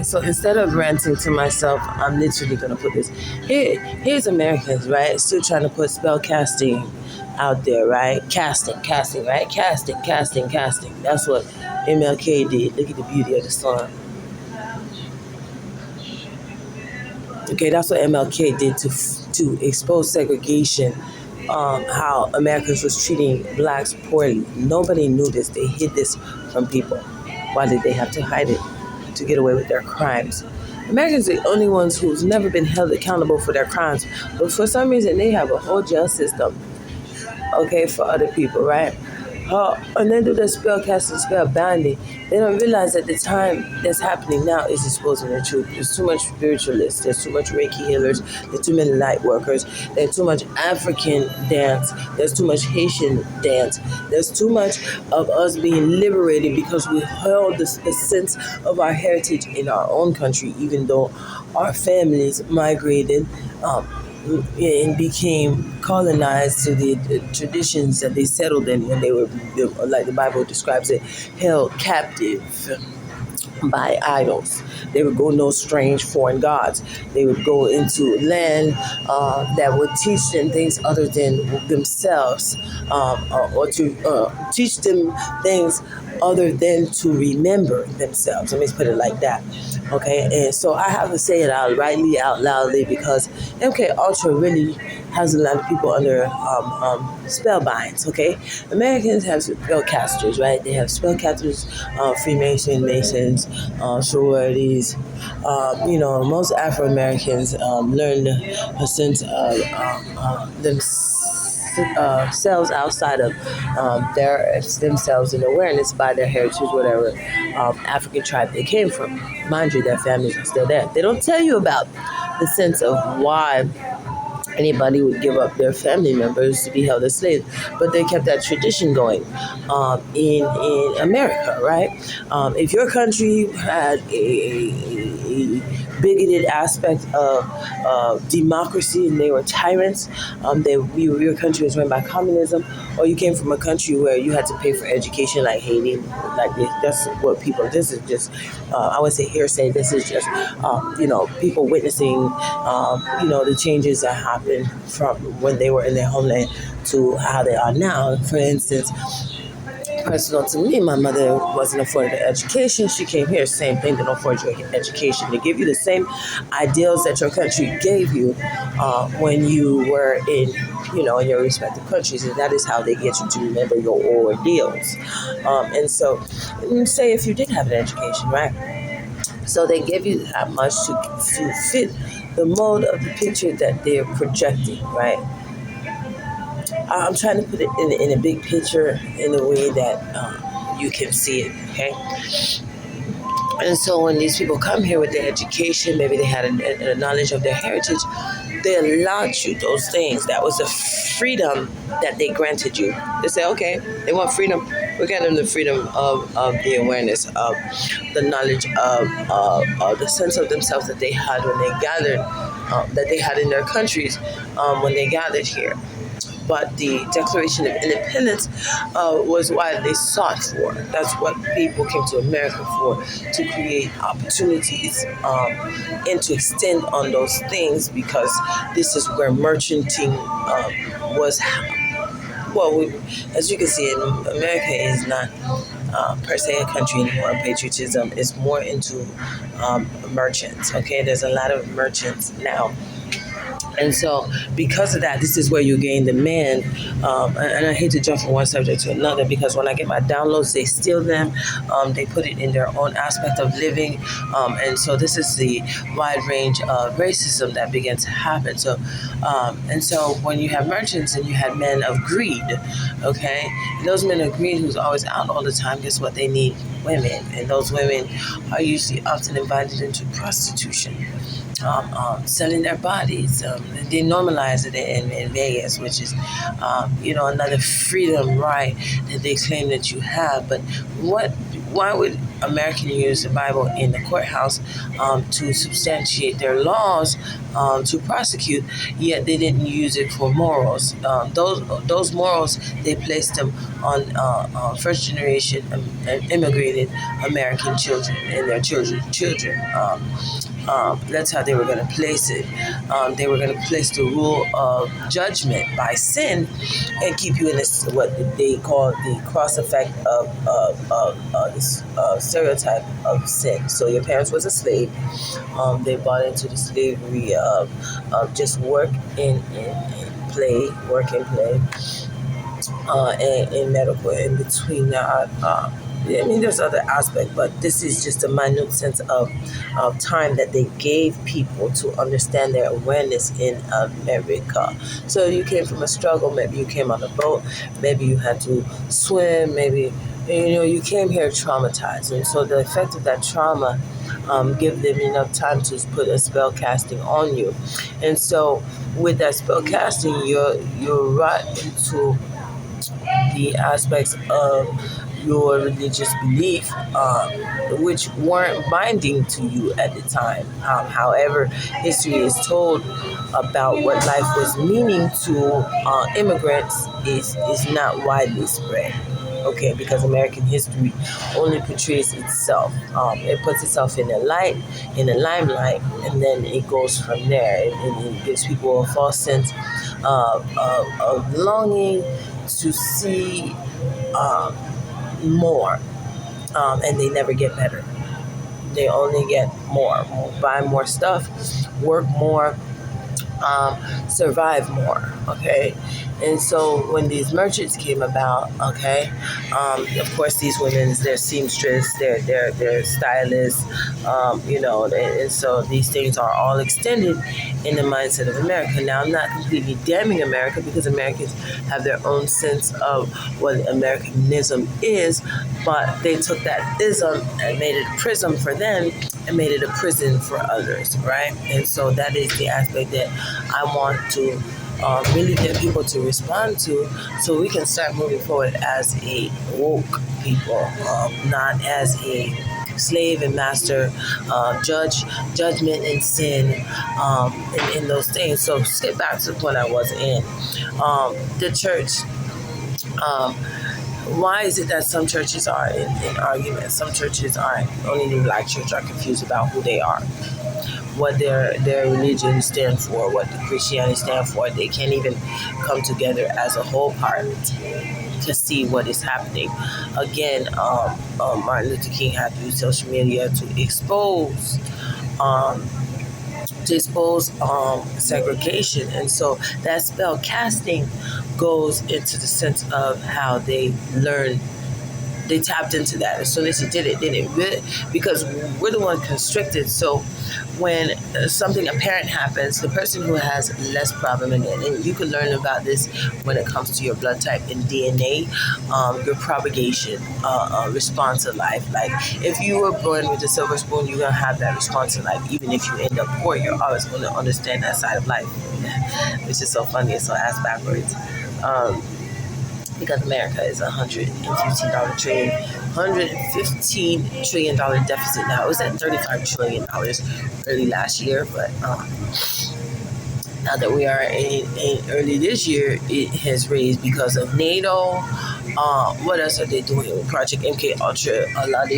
So instead of ranting to myself, I'm literally gonna put this here. Here's Americans, right? Still trying to put spell casting out there, right? Casting, right? Casting. That's what MLK did. Look at the beauty of the sun. Okay, that's what MLK did to expose segregation. How Americans was treating blacks poorly. Nobody knew this. They hid this from people. Why did they have to hide it? To get away with their crimes. Americans are the only ones who's never been held accountable for their crimes, but for some reason they have a whole jail system, okay, for other people, right? And they do the spell casting, spell binding. They don't realize that the time that's happening now is exposing the truth. There's too much spiritualists. There's too much Reiki healers. There's too many light workers. There's too much African dance. There's too much Haitian dance. There's too much of us being liberated because we held the sense of our heritage in our own country, even though our families migrated. And became colonized to the traditions that they settled in when they were, like the Bible describes it, held captive by idols. They would go no strange foreign gods. They would go into land that would teach them things other than themselves, or to teach them things other than to remember themselves. Let me put it like that. Okay, and so I have to say it out rightly, out loudly, because MK Ultra really has a lot of people under spellbinds. Okay, Americans have spellcasters, right? They have spellcasters, Freemason, Masons, sororities. Most Afro Americans learn a sense of themselves outside of themselves and awareness by their heritage, whatever African tribe they came from. Mind you, their families are still there. They don't tell you about the sense of why anybody would give up their family members to be held as slaves, but they kept that tradition going in America, right? If your country had a bigoted aspect of democracy and they were tyrants, your country was run by communism, or you came from a country where you had to pay for education like Haiti, like this, that's what people. This is just I would say hearsay. This is just people witnessing the changes that happened from when they were in their homeland to how they are now. For instance, personal to me, my mother wasn't afforded an education. She came here, same thing, they don't afford you an education. They give you the same ideals that your country gave you when you were in your respective countries, and that is how they get you to remember your ordeals. And so, say if you did have an education, right? So they give you that much to fit the mold of the picture that they're projecting, right? I'm trying to put it in a big picture in a way that you can see it, okay? And so when these people come here with their education, maybe they had a knowledge of their heritage, they allowed you those things. That was the freedom that they granted you. They say, okay, they want freedom. We get them the freedom of the awareness of the knowledge of the sense of themselves that they had when they gathered, that they had in their countries when they gathered here. But the Declaration of Independence was why they sought for. That's what people came to America for, to create opportunities and to extend on those things, because this is where merchanting was. As you can see, America is not per se a country anymore. Patriotism is more into merchants. Okay, there's a lot of merchants now. And so, because of that, this is where you gain demand. And I hate to jump from one subject to another, because when I get my downloads, they steal them. They put it in their own aspect of living. And so, this is the wide range of racism that began to happen. So, when you have merchants and you have men of greed, okay, and those men of greed who's always out all the time, guess what? They need women. And those women are usually often invited into prostitution. Selling their bodies. They normalize it in Vegas, which is, another freedom right that they claim that you have. But why would American used the Bible in the courthouse to substantiate their laws to prosecute, yet they didn't use it for morals. Those morals, they placed them on first generation immigrated American children and their children. That's how they were going to place it. They were going to place the rule of judgment by sin and keep you in this what they call the cross effect of this stereotype of sin. So your parents was a slave. They bought into the slavery of just work and play, work and play, and medical in between that. I mean, there's other aspects, but this is just a minute sense of time that they gave people to understand their awareness in America. So you came from a struggle, maybe you came on a boat, maybe you had to swim, maybe, you came here traumatized. And so the effect of that trauma give them enough time to put a spell casting on you. And so with that spell casting, you're right into the aspects of your religious belief, which weren't binding to you at the time. However, history is told about what life was meaning to immigrants is not widely spread. Okay, because American history only portrays itself. It puts itself in the limelight, and then it goes from there. It gives people a false sense of longing to see more, and they never get better. They only get more, buy more stuff, work more, survive more. Okay, and so when these merchants came about, okay, of course these women, they're seamstress, they're stylists, and so these things are all extended in the mindset of America. Now, I'm not completely damning America, because Americans have their own sense of what Americanism is, but they took that ism and made it a prism for them and made it a prison for others, right? And so that is the aspect that I want to really get people to respond to, so we can start moving forward as a woke people, not as a slave and master, judgment and sin, and those things. So skip back to the point I was in. The church. Why is it that some churches are in arguments? Some churches aren't. Only the black church are confused about who they are, what their religion stands for, what the Christianity stands for. They can't even come together as a whole part to see what is happening. Again, Martin Luther King had to use social media to expose segregation. And so that spell casting goes into the sense of how they learn. They tapped into that as soon as he did it, because we're the one constricted. So when something apparent happens, the person who has less problem in it, and you can learn about this when it comes to your blood type and DNA, your propagation response to life. Like if you were born with a silver spoon, you're gonna have that response to life. Even if you end up poor, you're always gonna understand that side of life, which is so funny. It's so ass backwards. Because America is $115 trillion deficit now. It was at $35 trillion early last year, but now that we are in early this year, it has raised because of NATO. What else are they doing with Project MK Ultra? A lot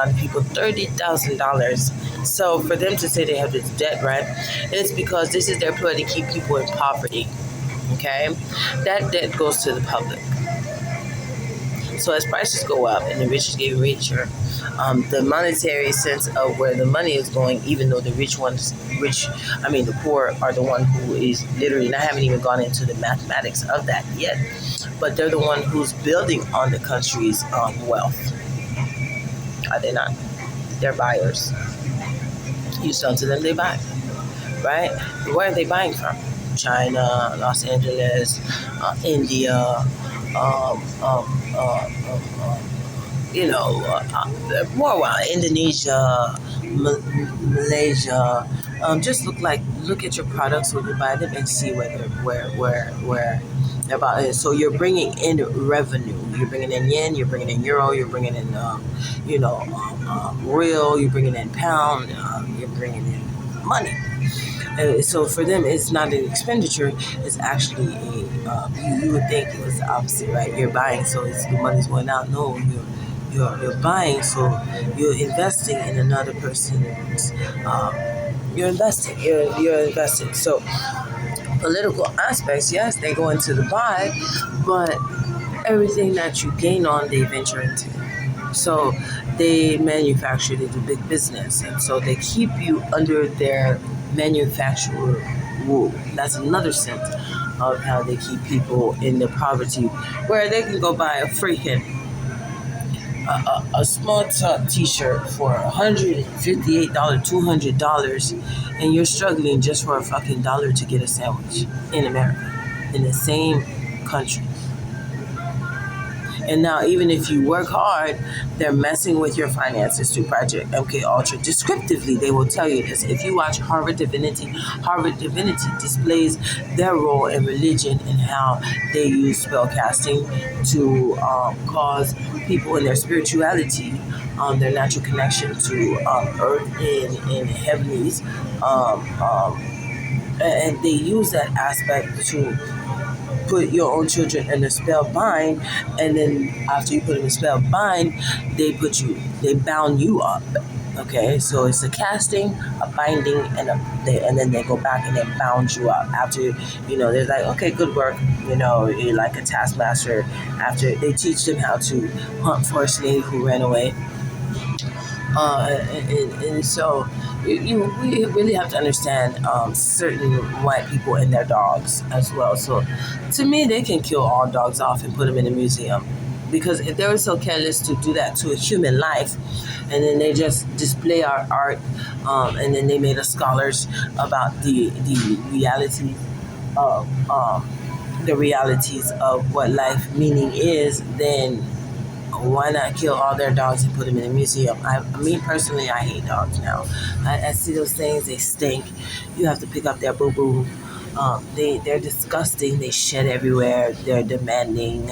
of people, $30,000. So for them to say they have this debt, right? It's because this is their ploy to keep people in poverty. Okay, that debt goes to the public. So as prices go up and the rich is getting richer, the monetary sense of where the money is going, even though the the poor are the one who is literally, and I haven't even gone into the mathematics of that yet, but they're the one who's building on the country's wealth. Are they not? They're buyers. You sell to them, they buy. Right? Where are they buying from? China, Los Angeles, India, Indonesia, Malaysia. Just look at your products when you buy them and see where they're about. So you're bringing in revenue. You're bringing in yen, you're bringing in euro, you're bringing in, real, you're bringing in pound, you're bringing in money. So for them, it's not an expenditure. It's actually you would think it was the opposite, right? You're buying, so the money's going out. No, you're buying, so you're investing in another person's. You're investing. You're investing. So political aspects, yes, they go into the buy, but everything that you gain on, they venture into. So they manufacture, they do big business, and so they keep you under their manufacturer rule. That's another sense of how they keep people in the poverty, where they can go buy a freaking a small t-shirt for $158, $200, and you're struggling just for a fucking dollar to get a sandwich in America, in the same country. And now, even if you work hard, they're messing with your finances through Project MK Ultra. Descriptively, they will tell you this. If you watch Harvard Divinity displays their role in religion and how they use spellcasting to cause people in their spirituality, their natural connection to earth and heavenlies, and they use that aspect to put your own children in a spell bind, and then after you put them in a spell bind, they bound you up. Okay, so it's a casting, a binding, and then they go back and they bound you up. After they're like, okay, good work. You're like a taskmaster. After they teach them how to hunt for a slave who ran away. And so we really have to understand certain white people and their dogs as well. So to me, they can kill all dogs off and put them in a museum, because if they were so careless to do that to a human life, and then they just display our art, and then they made us scholars about the realities of what life meaning is, then why not kill all their dogs and put them in a museum? Me personally, I hate dogs now. I see those things, they stink. You have to pick up their boo-boo. They're disgusting. They shed everywhere. They're demanding.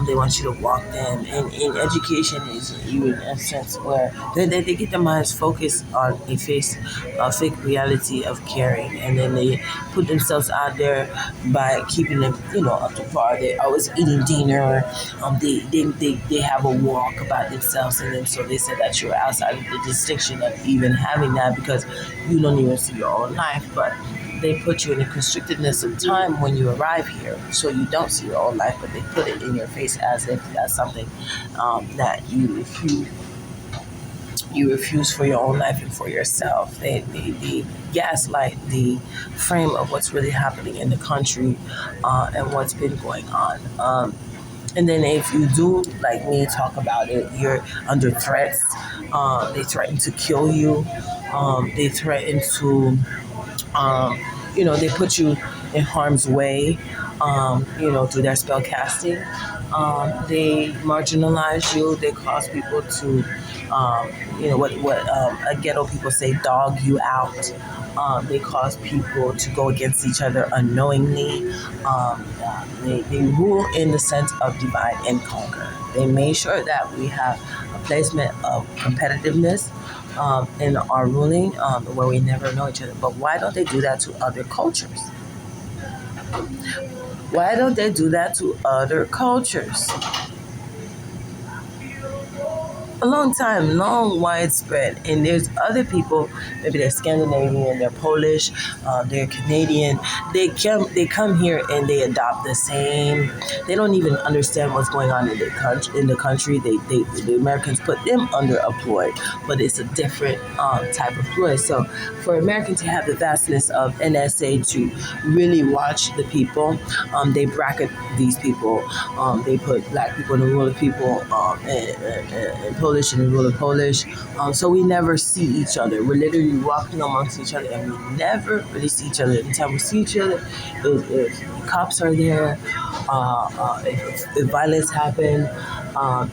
They want you to walk them. And education is even a sense where they get their minds focused on a fake reality of caring. And then they put themselves out there by keeping them, up to par. They're always eating dinner. They have a walk about themselves. And then so they said that you're outside of the distinction of even having that, because you don't even see your own life. But they put you in a constrictedness of time when you arrive here, so you don't see your own life, but they put it in your face as if that's something that you refuse for your own life and for yourself. They gaslight the frame of what's really happening in the country and what's been going on. And then if you do, like me, talk about it, you're under threats. They threaten to kill you. They threaten to... they put you in harm's way, through their spell casting. They marginalize you. They cause people to, what a ghetto people say, dog you out. They cause people to go against each other unknowingly. They rule in the sense of divide and conquer. They made sure that we have a placement of competitiveness in our ruling, where we never know each other. But why don't they do that to other cultures? Why don't they do that to other cultures? A long time, long, widespread. And there's other people, maybe they're Scandinavian, they're Polish, they're Canadian. They come here and they adopt the same. They don't even understand what's going on in the country. The Americans put them under a ploy, but it's a different type of ploy. So for Americans to have the vastness of NSA to really watch the people, they bracket these people. They put black people in the rule of people, and Polish in the rule of Polish. So we never see each other. We're literally walking amongst each other, and we never really see each other. Every time we see each other, if cops are there, if violence happens,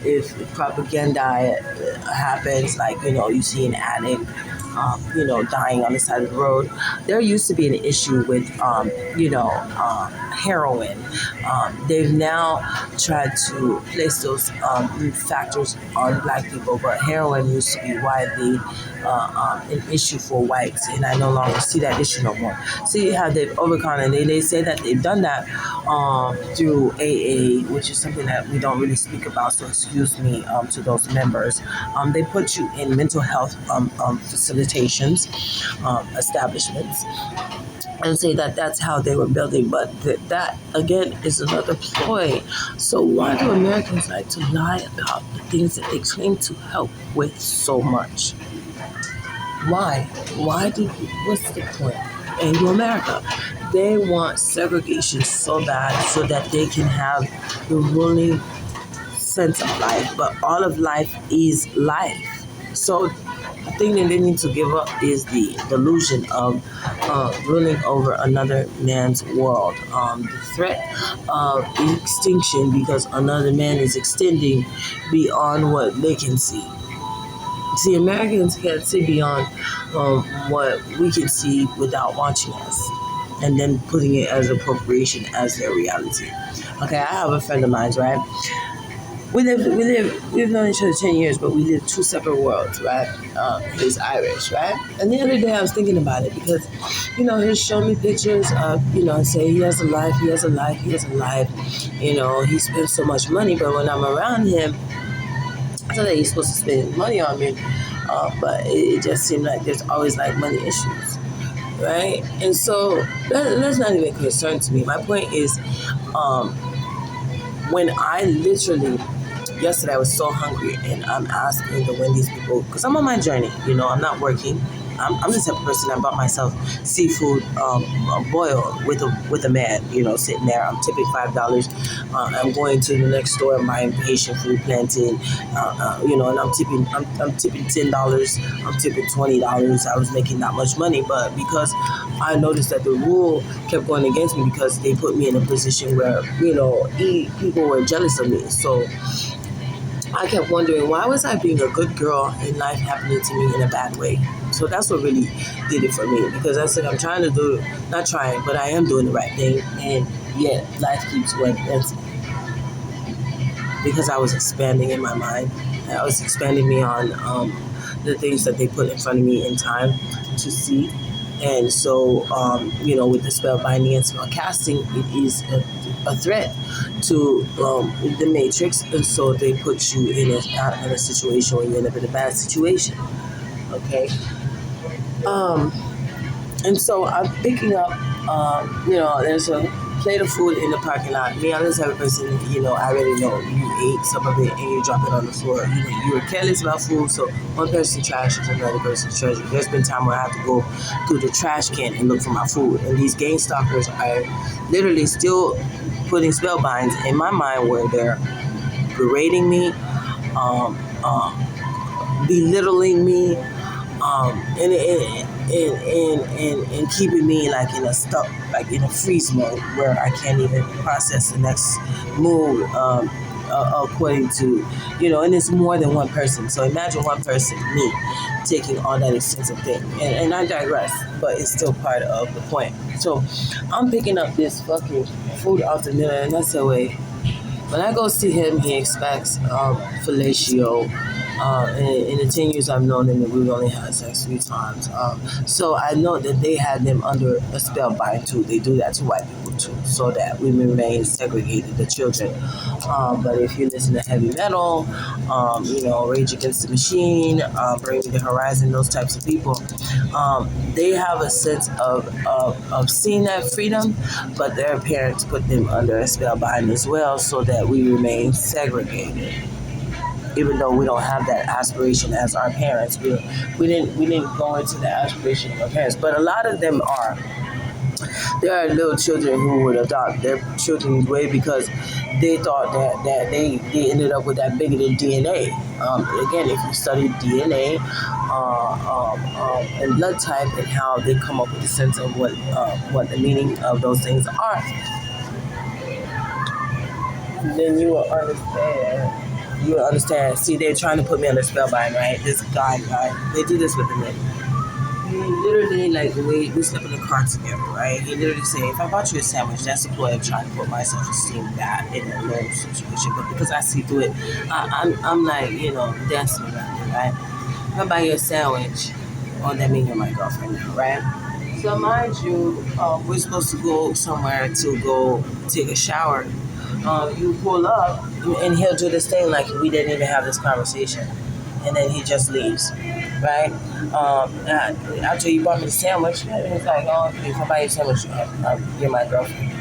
if propaganda happens, like, you see an addict, dying on the side of the road. There used to be an issue with, heroin. They've now tried to place those factors on black people, but heroin used to be widely an issue for whites, and I no longer see that issue no more. See how they've overcome, and they say that they've done that through AA, which is something that we don't really speak about, so excuse me to those members. They put you in mental health facilitations, establishments, and say that that's how they were building, but that again is another ploy. So why do Americans like to lie about the things that they claim to help with so much? Why? What's the point? Anglo-America, they want segregation so bad so that they can have the ruling sense of life, but all of life is life. So the thing that they need to give up is the delusion of ruling over another man's world. The threat of extinction because another man is extending beyond what they can see. See, Americans can't see beyond what we can see without watching us and then putting it as appropriation as their reality. Okay, I have a friend of mine, right? We've known each other 10 years, but we live two separate worlds, right? He's Irish, right? And the other day I was thinking about it because, he'll show me pictures of, say he has a life. He spends so much money, but when I'm around him, I thought that he's supposed to spend his money on me, but it just seemed like there's always like money issues, right? And so that's not even a concern to me. My point is, when I literally, yesterday I was so hungry and I'm asking the Wendy's people, because I'm on my journey, I'm not working. I'm the type of person that bought myself seafood boiled with a man, sitting there. I'm tipping $5. I'm going to the next store and buying Haitian food, plantain, and I'm tipping $10. I'm tipping $20. I was making that much money, but because I noticed that the rule kept going against me because they put me in a position where people were jealous of me. So I kept wondering, why was I being a good girl and life happening to me in a bad way? So that's what really did it for me, because I said but I am doing the right thing, and yet life keeps going against me. Because I was expanding in my mind. I was expanding beyond the things that they put in front of me in time to see. And so, with the spell binding and spell casting, it is a threat to the matrix, and so they put you in a situation where you end up in a bad situation. Okay. And so I'm picking up, there's a plate of food in the parking lot. Me, I'm the type of person, I already know you ate some of it and you drop it on the floor. You were careless about food, so one person trashes another person's treasure. There's been time where I have to go through the trash can and look for my food. And these gang stalkers are literally still putting spell binds in my mind where they're berating me, belittling me, and keeping me like in a freeze mode where I can't even process the next move according to, and it's more than one person. So imagine one person, me, taking all that extensive thing. And I digress, but it's still part of the point. So I'm picking up this fucking food off the mirror, and that's the way. When I go see him, he expects fellatio. In the 10 years I've known them, we've only had sex 3 times. So I know that they had them under a spell bind too. They do that to white people too, so that we remain segregated, the children. But if you listen to heavy metal, Rage Against the Machine, Bring Me the Horizon, those types of people, they have a sense of seeing that freedom, but their parents put them under a spell bind as well, so that we remain segregated. Even though we don't have that aspiration as our parents, we didn't go into the aspiration of our parents, but a lot of them are. There are little children who would adopt their children's way because they thought that they ended up with that bigoted DNA. Again, if you study DNA and blood type and how they come up with a sense of what the meaning of those things are, then you will understand. You understand. See, they're trying to put me under spellbind, right? This guy, right? They do this with the men. he literally, like, the way we slept in the car together, right? He literally said, if I bought you a sandwich, that's a ploy of trying to put my self-esteem back in a low situation. But because I see through it, I'm like, dancing around it, right? If I buy you a sandwich, oh, that means you're my girlfriend now, right? So mind you, we're supposed to go somewhere to go take a shower. You pull up, and he'll do this thing like we didn't even have this conversation, and then he just leaves, right? After he bought me the sandwich, and he's like, "Oh, if I buy you a sandwich, you're my girlfriend."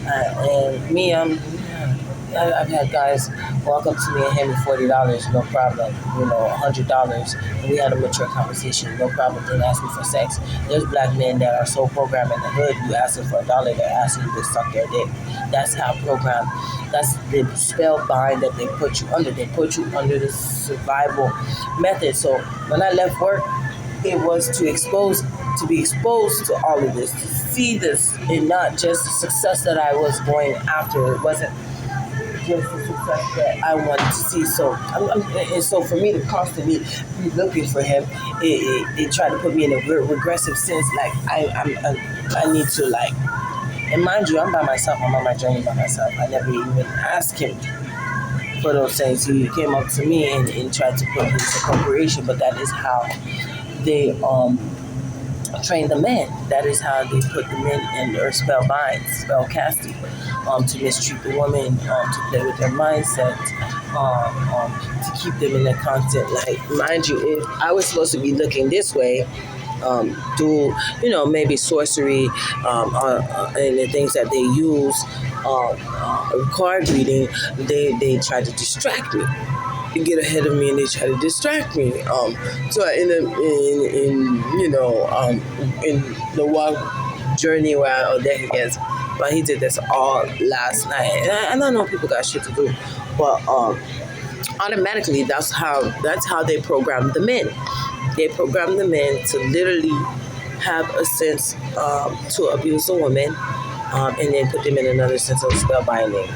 And me, I've had guys walk up to me and hand me $40, no problem. $100, and we had a mature conversation, no problem. Didn't ask me for sex. There's black men that are so programmed in the hood. You ask them for $1, they're asking you to suck their dick. That's how programmed. That's the spell bind that they put you under. They put you under the survival method. So when I left work, it was to be exposed to all of this, to see this, and not just the success that I was going after. It wasn't just the success that I wanted to see. So, and so for me to constantly be looking for him, it tried to put me in a regressive sense. Like I need to, like, and mind you, I'm by myself. I'm on my journey by myself. I never even asked him for those things. He came up to me and tried to put his appropriation, but that is how they train the men. That is how they put the men in their spell bind, spell casting, to mistreat the woman, to play with their mindset, to keep them in a constant, like, mind you, if I was supposed to be looking this way, through, maybe sorcery, and the things that they use, card reading, they try to distract me, get ahead of me, and they try to distract me. So in the walk journey where I there he is, but he did this all last night, and I know people got shit to do, but automatically that's how they program the men. They program the men to literally have a sense to abuse a woman. And then put them in another sense of spellbinding.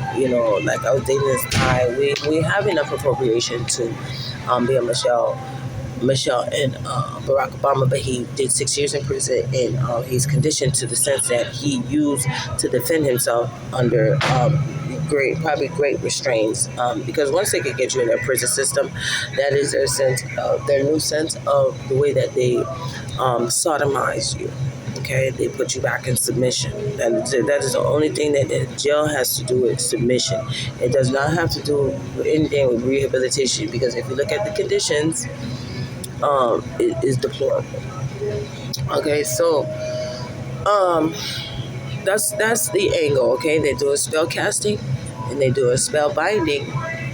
Like I was dating this guy. We have enough appropriation to be a Michelle and Barack Obama, but he did 6 years in prison, and he's conditioned to the sense that he used to defend himself under great restraints. Because once they could get you in their prison system, that is their new sense of the way that they sodomize you. Okay, they put you back in submission. That is the only thing that the jail has to do with submission. It does not have to do with anything with rehabilitation, because if you look at the conditions, it is deplorable. Okay, so that's the angle. Okay, they do a spell casting and they do a spell binding,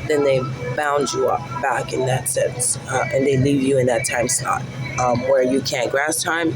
then they bound you up back in that sense, and they leave you in that time slot where you can't grasp time.